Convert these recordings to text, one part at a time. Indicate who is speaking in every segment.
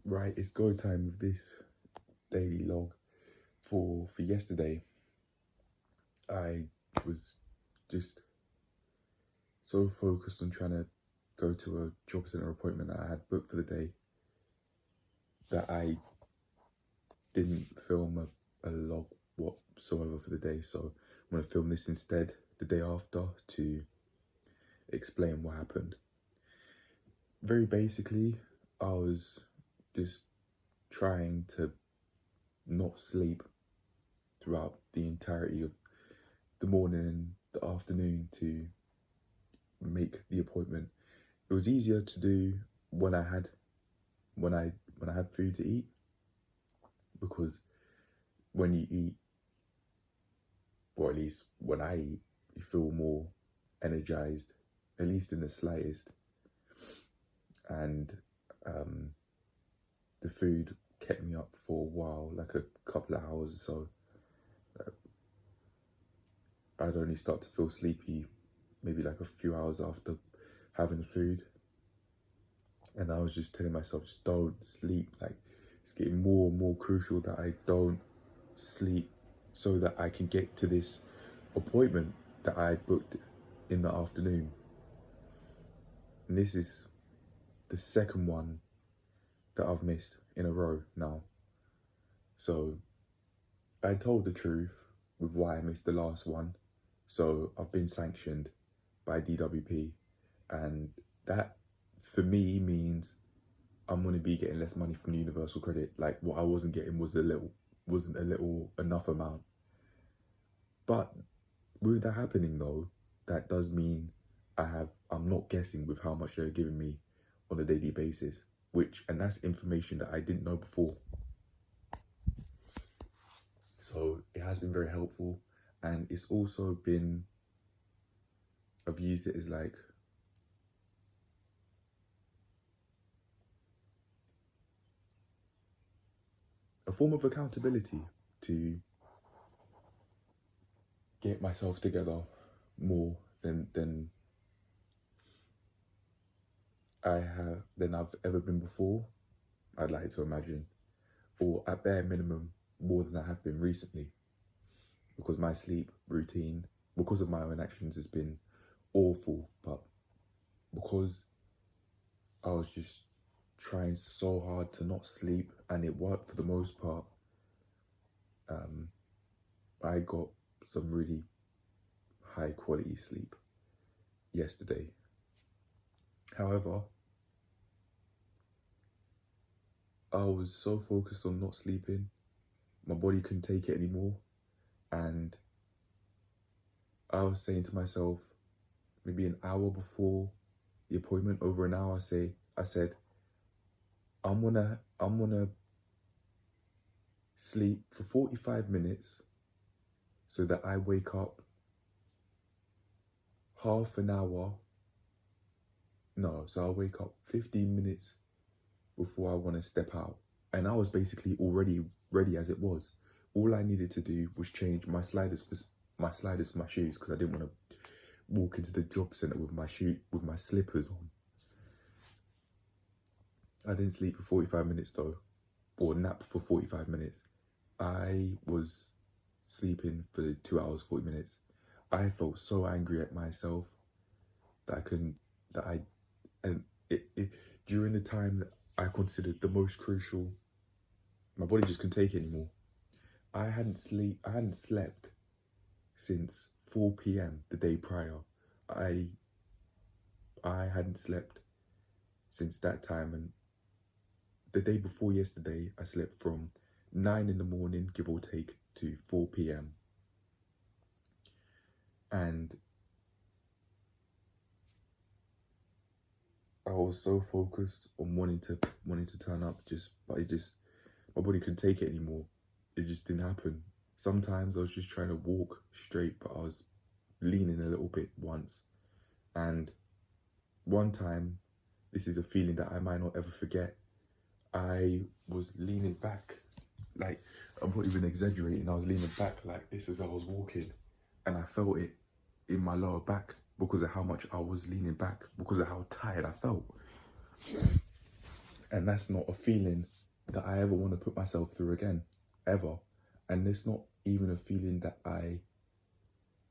Speaker 1: Right, it's go time with this daily log. For yesterday, I was just so focused on trying to go to a job centre appointment that I had booked for the day that I didn't film a log whatsoever for the day. So I'm going to film this instead the day after to explain what happened. Very basically, I was just trying to not sleep throughout the entirety of the morning and the afternoon to make the appointment. It was easier to do when I had food to eat, because when you eat, or at least when I eat, you feel more energized, at least in the slightest. And the food kept me up for a while, like a couple of hours or so. I'd only start to feel sleepy maybe like a few hours after having the food. And I was just telling myself, just don't sleep. Like, it's getting more and more crucial that I don't sleep so that I can get to this appointment that I booked in the afternoon. And this is the second one that I've missed in a row now. So I told the truth with why I missed the last one. So I've been sanctioned by DWP, and that for me means I'm going to be getting less money from the universal credit. Like, what I wasn't getting wasn't a little enough amount. But with that happening though, that does mean I'm not guessing with how much they're giving me on a daily basis, and that's information that I didn't know before. So it has been very helpful, and it's also been, I've used it as like a form of accountability to get myself together more than I've ever been before, I'd like to imagine, or at bare minimum more than I have been recently, because my sleep routine, because of my own actions, has been awful. But because I was just trying so hard to not sleep, and it worked for the most part, I got some really high quality sleep yesterday. However, I was so focused on not sleeping, my body couldn't take it anymore. And I was saying to myself, maybe an hour before the appointment, over an hour, I said, I'm gonna sleep for 45 minutes so that I wake up half an hour. No, so I'll wake up 15 minutes before I want to step out. And I was basically already ready as it was. All I needed to do was change my sliders for my shoes, because I didn't want to walk into the job centre with my slippers on. I didn't sleep for 45 minutes though, or nap for 45 minutes. I was sleeping for 2 hours, 40 minutes. I felt so angry at myself that during the time that I considered the most crucial, my body just couldn't take it anymore. I hadn't slept since 4 p.m. the day prior. I hadn't slept since that time, and the day before yesterday, I slept from 9 in the morning, give or take, to 4 p.m. And I was so focused on wanting to turn up, but my body couldn't take it anymore. It just didn't happen. Sometimes I was just trying to walk straight, but I was leaning a little bit once. And one time, this is a feeling that I might not ever forget, I was leaning back, like, I'm not even exaggerating, I was leaning back like this as I was walking, and I felt it in my lower back because of how much I was leaning back, because of how tired I felt. And that's not a feeling that I ever want to put myself through again, ever. And it's not even a feeling that I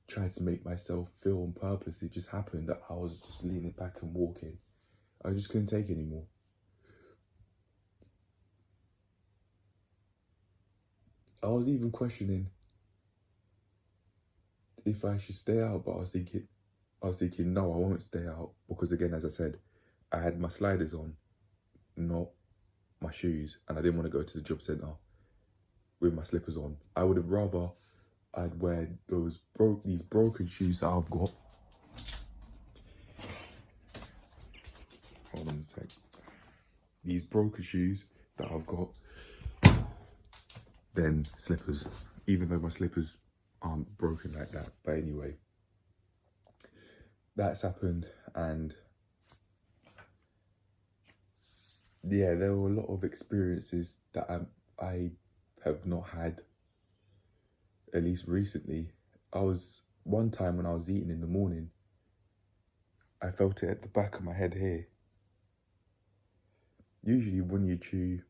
Speaker 1: tried to make myself feel on purpose. It just happened that I was just leaning back and walking. I just couldn't take it anymore. I was even questioning if I should stay out, but I was thinking, no, I won't stay out, because again, as I said, I had my sliders on, not my shoes, and I didn't want to go to the job centre with my slippers on. I would have rather I'd wear these broken shoes that I've got. Hold on a sec. These broken shoes that I've got, then slippers, even though my slippers aren't broken like that. But anyway, that's happened, and yeah, there were a lot of experiences that I have not had, at least recently. One time when I was eating in the morning, I felt it at the back of my head here. Usually when you chew,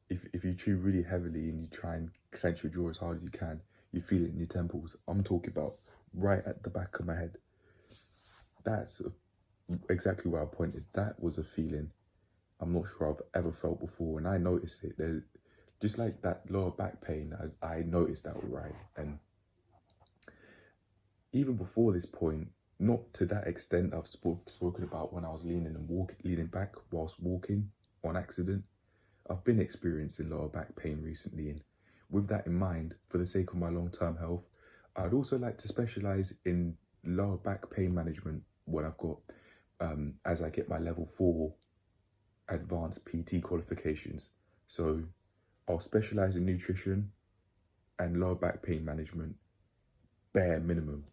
Speaker 1: if you chew really heavily and you try and clench your jaw as hard as you can, you feel it in your temples. I'm talking about right at the back of my head. That's exactly where I pointed. That was a feeling I'm not sure I've ever felt before, and I noticed it. There's just like that lower back pain. I noticed that right, and even before this point, not to that extent I've spoken about when I was leaning back whilst walking on accident. I've been experiencing lower back pain recently, and with that in mind, for the sake of my long-term health, I'd also like to specialise in lower back pain management when I've got, as I get my level 4 advanced PT qualifications. So I'll specialise in nutrition and lower back pain management, bare minimum.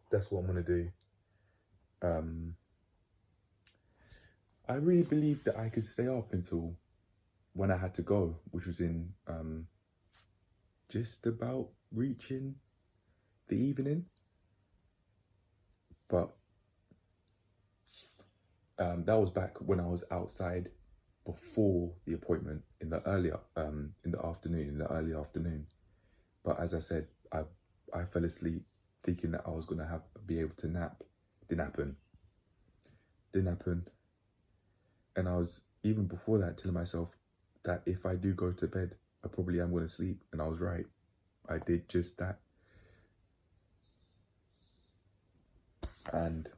Speaker 1: That's what I'm gonna do. I really believed that I could stay up until when I had to go, which was in just about reaching the evening. But that was back when I was outside before the appointment in the early afternoon. But as I said, I fell asleep thinking that I was gonna be able to nap. Didn't happen. And I was, even before that, telling myself that if I do go to bed, I probably am going to sleep. And I was right. I did just that. And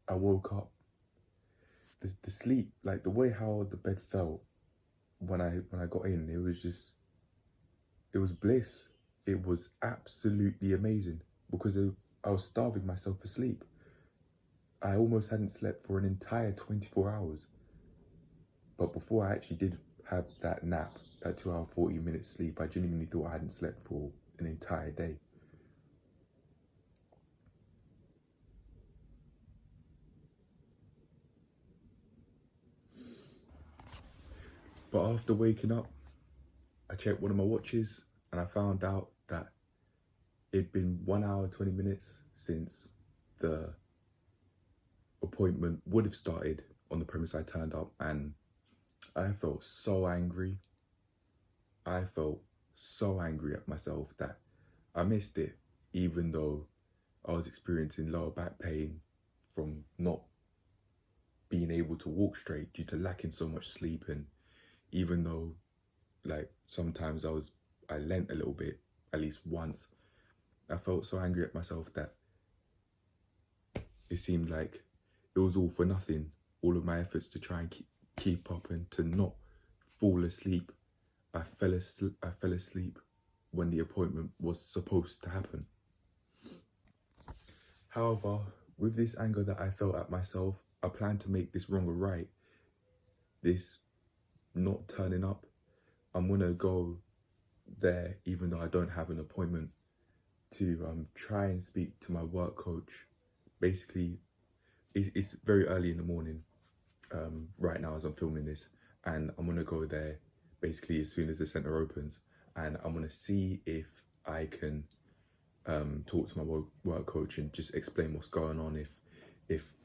Speaker 1: I woke up. The sleep, like the way how the bed felt when I got in, it was bliss. It was absolutely amazing, because I was starving myself for sleep. I almost hadn't slept for an entire 24 hours. But before I actually did have that nap, that 2 hour, 40-minute sleep, I genuinely thought I hadn't slept for an entire day. But after waking up, I checked one of my watches and I found out that it'd been 1 hour, 20 minutes since the appointment would have started on the premise I turned up, and I felt so angry. I felt so angry at myself that I missed it, even though I was experiencing lower back pain from not being able to walk straight due to lacking so much sleep. And even though, like, sometimes I leant a little bit, at least once, I felt so angry at myself that it seemed like it was all for nothing. All of my efforts to try and keep up and to not fall asleep. I fell asleep when the appointment was supposed to happen. However, with this anger that I felt at myself, I plan to make this wrong or right. This not turning up, I'm gonna go there even though I don't have an appointment, to try and speak to my work coach. Basically, it's very early in the morning right now as I'm filming this, and I'm gonna go there basically as soon as the centre opens, and I'm gonna see if I can talk to my work coach and just explain what's going on, if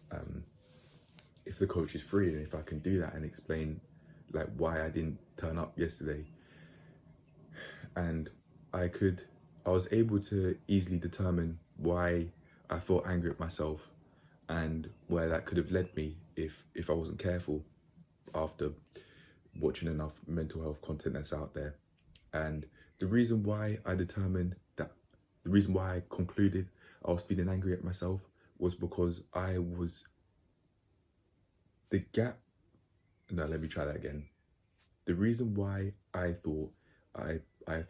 Speaker 1: the coach is free, and if I can do that and explain like why I didn't turn up yesterday, and I was able to easily determine why I felt angry at myself and where that could have led me if I wasn't careful after watching enough mental health content that's out there. And the reason why I concluded I was feeling angry at myself was because let me try that again. The reason why I thought I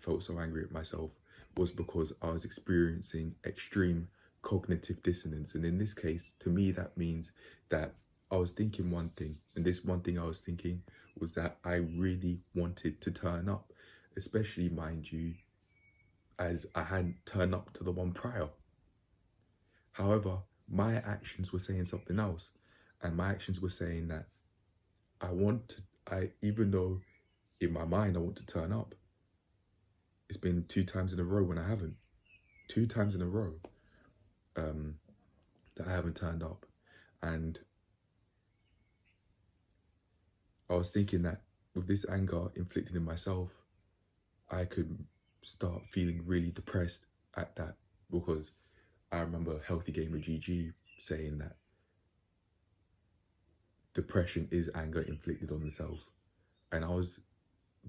Speaker 1: felt so angry at myself was because I was experiencing extreme cognitive dissonance. And in this case, to me, that means that I was thinking one thing, and this one thing I was thinking was that I really wanted to turn up, especially, mind you, as I hadn't turned up to the one prior. However, my actions were saying something else, and my actions were saying that even though in my mind I want to turn up, it's been 2 times in a row when I haven't. 2 times in a row that I haven't turned up. And I was thinking that with this anger inflicted in myself, I could start feeling really depressed at that, because I remember Healthy Gamer GG saying that depression is anger inflicted on the self. And I was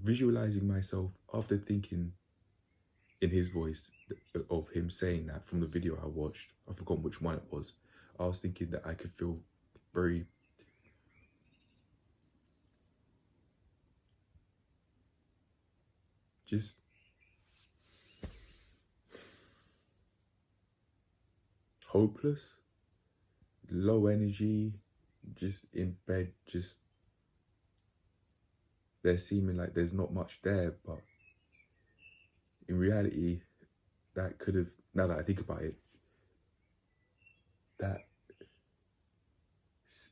Speaker 1: visualizing myself after thinking in his voice of him saying that from the video I watched. I forgot which one it was. I was thinking that I could feel very just hopeless, low energy, just in bed, just there seeming like there's not much there, but in reality, that could have, now that I think about it, that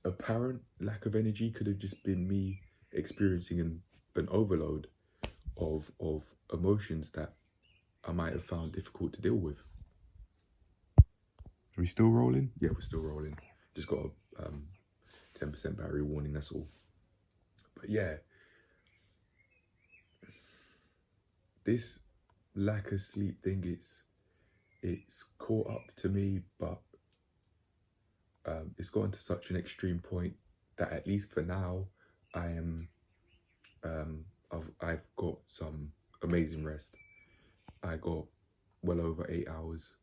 Speaker 1: apparent lack of energy could have just been me experiencing an overload of emotions that I might have found difficult to deal with. Are we still rolling? Yeah, we're still rolling. Just got a 10% battery warning, that's all. But yeah, this lack of sleep thing, it's caught up to me, but it's gotten to such an extreme point that at least for now, I am I've got some amazing rest. I got well over 8 hours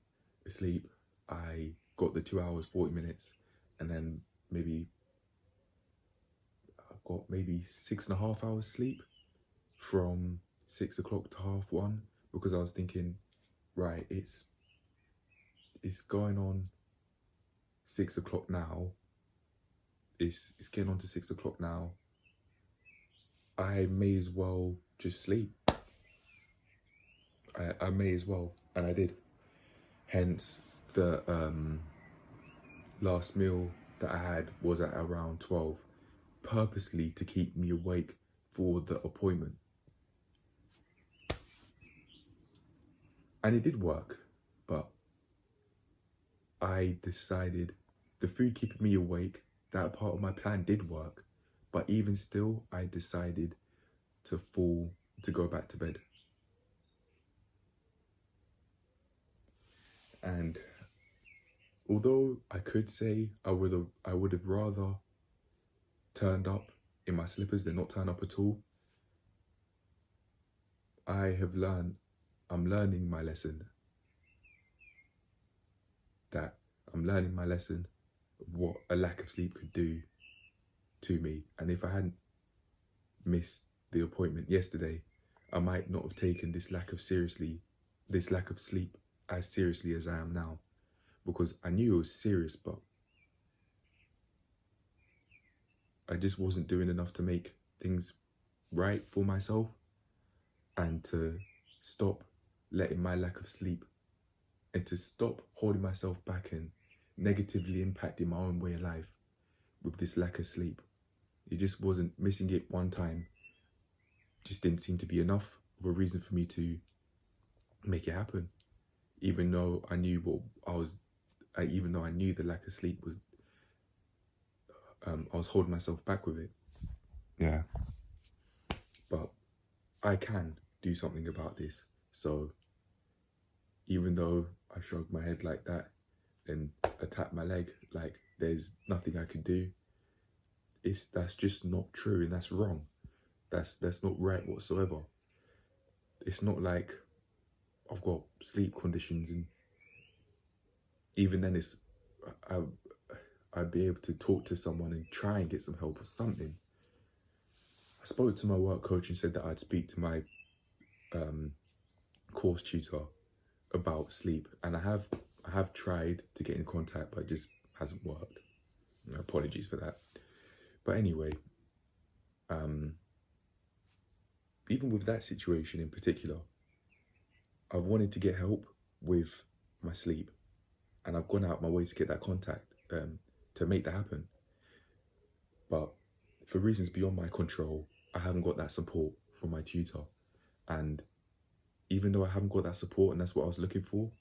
Speaker 1: of sleep. I got the 2 hours 40 minutes, and then I got maybe 6.5 hours sleep from 6 o'clock to 1:30, because I was thinking, right, it's going on 6 o'clock now. It's getting on to 6 o'clock now. I may as well just sleep. I may as well, and I did. Hence, the last meal that I had was at around 12, purposely to keep me awake for the appointment. And it did work, but I decided the food keeping me awake, that part of my plan did work, but even still, I decided to go back to bed. And although I could say I would have rather turned up in my slippers than not turn up at all, I'm learning my lesson. I'm learning my lesson of what a lack of sleep could do to me. And if I hadn't missed the appointment yesterday, I might not have taken this lack of sleep as seriously as I am now, because I knew it was serious, but I just wasn't doing enough to make things right for myself, and to stop letting my lack of sleep, and to stop holding myself back and negatively impacting my own way of life with this lack of sleep. It just wasn't, missing it one time just didn't seem to be enough of a reason for me to make it happen. Even though I knew the lack of sleep was I was holding myself back with it. Yeah. But I can do something about this. So even though I shrug my head like that and tap my leg like there's nothing I can do, that's just not true, and that's wrong. That's not right whatsoever. It's not like I've got sleep conditions, and even then I'd be able to talk to someone and try and get some help or something. I spoke to my work coach and said that I'd speak to my course tutor about sleep, and I have tried to get in contact, but it just hasn't worked. Apologies for that. But anyway, even with that situation in particular, I've wanted to get help with my sleep, and I've gone out my way to get that contact, to make that happen. But for reasons beyond my control, I haven't got that support from my tutor. And even though I haven't got that support and that's what I was looking for,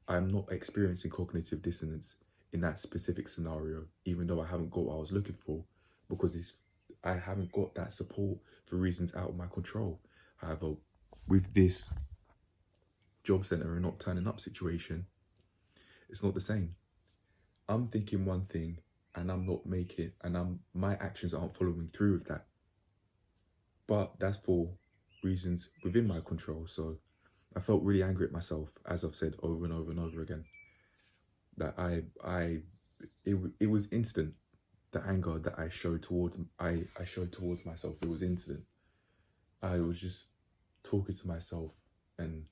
Speaker 1: I'm not experiencing cognitive dissonance in that specific scenario, even though I haven't got what I was looking for, because I haven't got that support for reasons out of my control. However, with this job centre and not turning up situation, it's not the same. I'm thinking one thing and I'm not making, and my actions aren't following through with that. But that's for reasons within my control. So I felt really angry at myself, as I've said over and over and over again, that it was instant. The anger that I showed towards myself, it was instant. I was just talking to myself and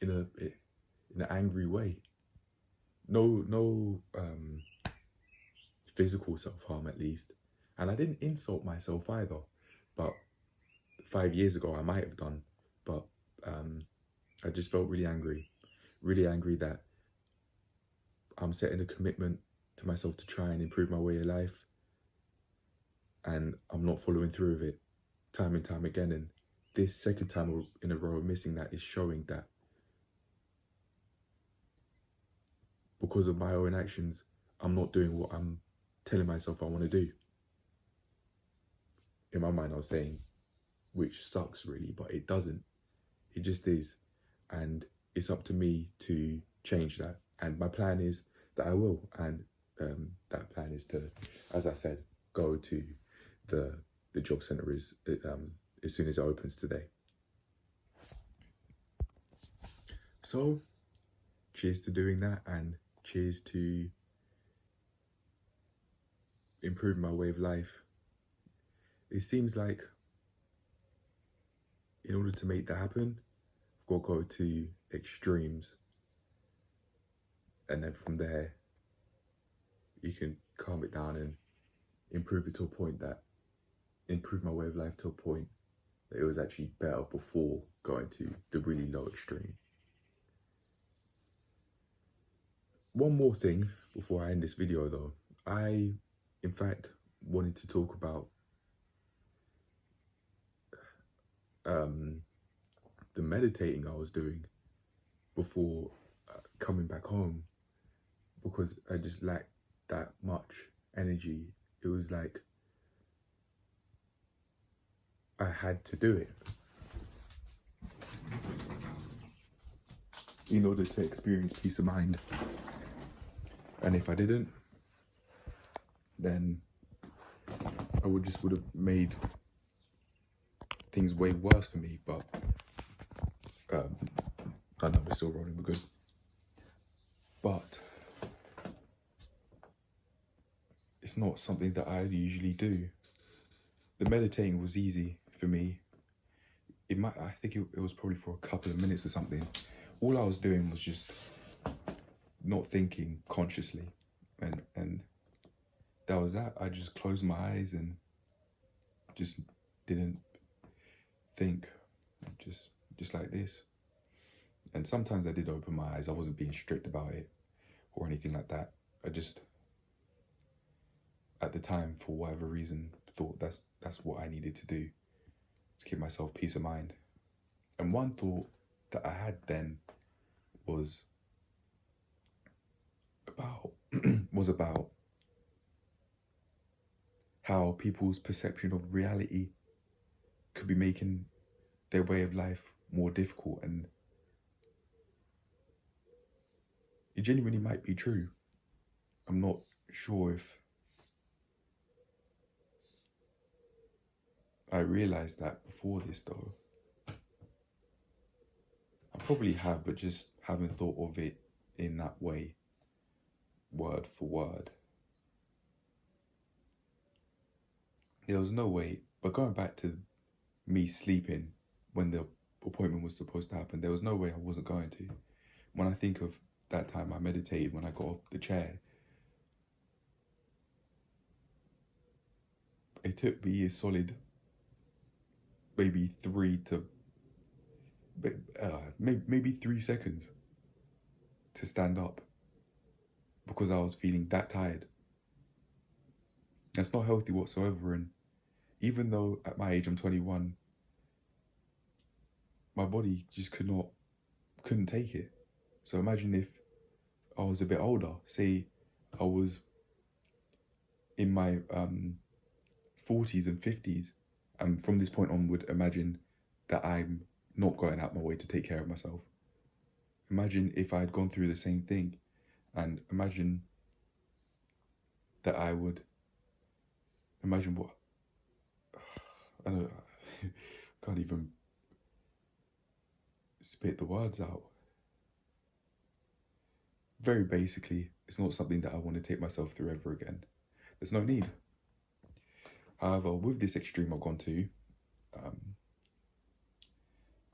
Speaker 1: in an angry way. No physical self-harm, at least. And I didn't insult myself either. But 5 years ago I might have done. But I just felt really angry that I'm setting a commitment to myself to try and improve my way of life, and I'm not following through with it time and time again. And this second time in a row missing that is showing that because of my own actions, I'm not doing what I'm telling myself I want to do. In my mind I was saying, which sucks really, but it doesn't. It just is. And it's up to me to change that. And my plan is that I will. And that plan is to, as I said, go to the job centre as soon as it opens today. So, cheers to doing that, and cheers to improving my way of life. It seems like in order to make that happen, I've got to go to extremes. And then from there, you can calm it down and improve my way of life to a point that it was actually better before going to the really low extreme. One more thing before I end this video though. I, in fact, wanted to talk about the meditating I was doing before coming back home, because I just lacked that much energy. It was like I had to do it in order to experience peace of mind. And if I didn't, then I would have made things way worse for me. But I know we're still rolling, we're good. But it's not something that I usually do. The meditating was easy for me. I think it was probably for a couple of minutes or something. All I was doing was just not thinking consciously, and that was that. I just closed my eyes and just didn't think, just like this. And sometimes I did open my eyes. I wasn't being strict about it or anything like that. I just, at the time, for whatever reason, thought that's what I needed to do to give myself peace of mind. And one thought that I had then was about how people's perception of reality could be making their way of life more difficult, and it genuinely might be true. I'm not sure if I realised that before this though. I probably have, but just haven't thought of it in that way, word for word. There was no way, but going back to me sleeping when the appointment was supposed to happen, there was no way I wasn't going to. When I think of that time I meditated when I got off the chair, it took me a solid maybe 3 seconds to stand up because I was feeling that tired. That's not healthy whatsoever, and even though at my age I'm 21, my body just couldn't take it. So imagine if I was a bit older, say I was in my 40s and 50s, and from this point onward, imagine that I'm not going out my way to take care of myself. Imagine if I had gone through the same thing, and imagine that I would, imagine what, I don't know, can't even spit the words out. Very basically, it's not something that I want to take myself through ever again. There's no need. However, with this extreme I've gone to,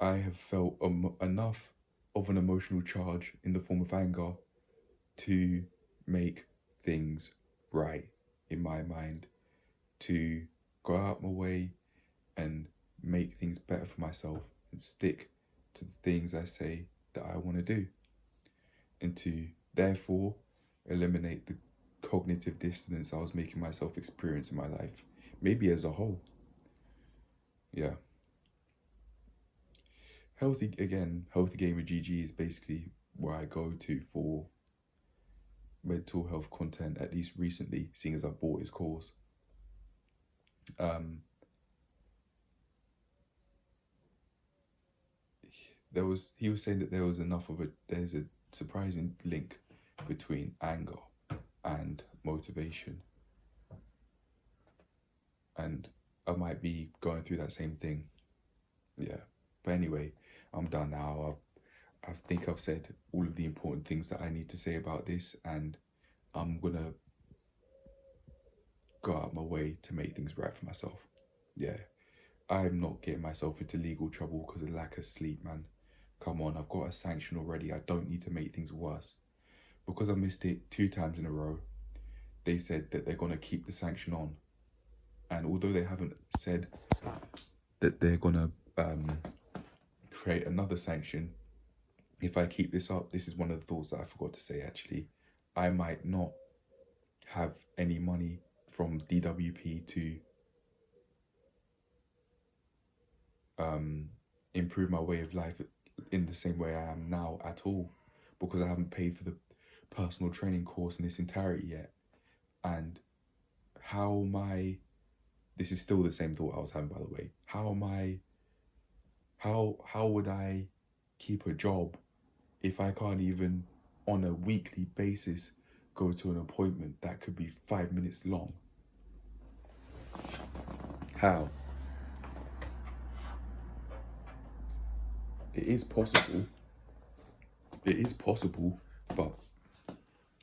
Speaker 1: I have felt enough of an emotional charge in the form of anger to make things right in my mind, to go out my way and make things better for myself and stick to the things I say that I want to do, and to therefore eliminate the cognitive dissonance I was making myself experience in my life, maybe as a whole. Yeah. Healthy Gamer GG is basically where I go to for mental health content, at least recently, seeing as I bought his course. He was saying that there's a surprising link between anger and motivation. And I might be going through that same thing. Yeah. But anyway, I'm done now. I think I've said all of the important things that I need to say about this, and I'm gonna go out my way to make things right for myself. Yeah. I'm not getting myself into legal trouble because of lack of sleep, man. Come on, I've got a sanction already. I don't need to make things worse. Because I missed it 2 times in a row, they said that they're gonna keep the sanction on. And although they haven't said that they're gonna create another sanction, if I keep this up, this is one of the thoughts that I forgot to say actually, I might not have any money from DWP to improve my way of life in the same way I am now at all, because I haven't paid for the personal training course in its entirety yet. And this is still the same thought I was having, by the way. How would I keep a job if I can't even on a weekly basis go to an appointment that could be 5 minutes long? How? It is possible, but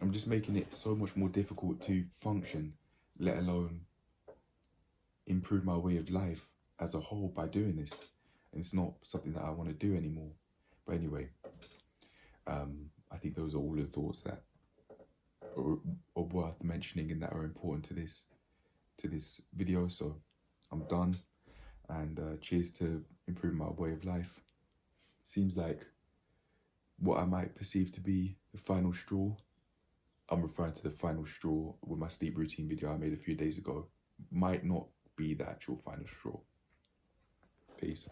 Speaker 1: I'm just making it so much more difficult to function, let alone improve my way of life as a whole by doing this. And it's not something that I want to do anymore. But anyway, I think those are all the thoughts that are worth mentioning and that are important to this video. So I'm done, and cheers to improving my way of life. Seems like what I might perceive to be the final straw. I'm referring to the final straw with my sleep routine video I made a few days ago. Might not be the actual final straw. Peace.